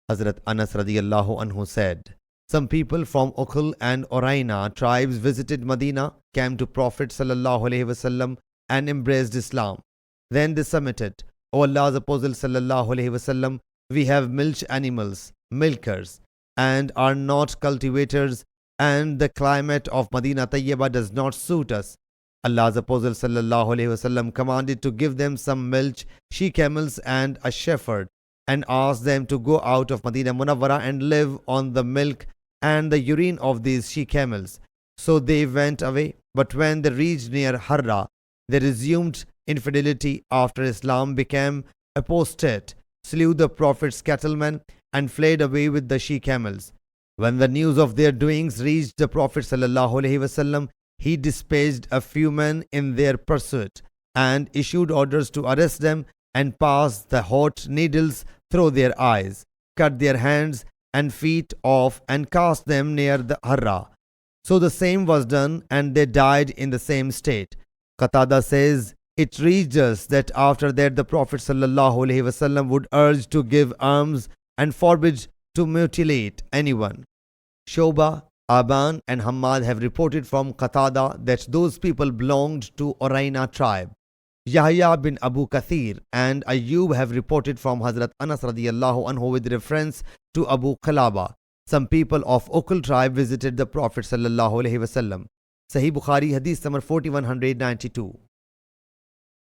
Hazrat Anas radiyallahu anhu said, some people from Uqul and Oraina tribes visited Medina, came to Prophet sallallahu alaihi wasallam and embraced Islam. Then they submitted, O Allah's Apostle sallallahu alaihi wasallam, we have milch animals, milkers, and are not cultivators, and the climate of Medina Tayyibah does not suit us. Allah's Apostle sallallahu alaihi wasallam commanded to give them some milch, she camels and a shepherd, and asked them to go out of Medina Munawwara and live on the milk and the urine of these she camels. So they went away, but when they reached near Harra, they resumed infidelity after Islam became apostate, slew the Prophet's cattlemen, and fled away with the she camels. When the news of their doings reached the Prophet sallallahu alaihi wasallam, he dispatched a few men in their pursuit and issued orders to arrest them and pass the hot needles through their eyes, cut their hands and feet off and cast them near the Harra. So the same was done, and they died in the same state. Qatada says, it reached us that after that the Prophet sallallahu alaihi wasallam would urge to give alms and forbid to mutilate anyone. Shoba, Aban and Hammad have reported from Qatada that those people belonged to Oraina tribe. Yahya bin Abu Kathir and Ayyub have reported from Hazrat Anas radiyallahu anhu with reference to Abu Qalaba. Some people of Uqul tribe visited the Prophet sallallahu alaihi wasallam. Sahih Bukhari Hadith number 4192.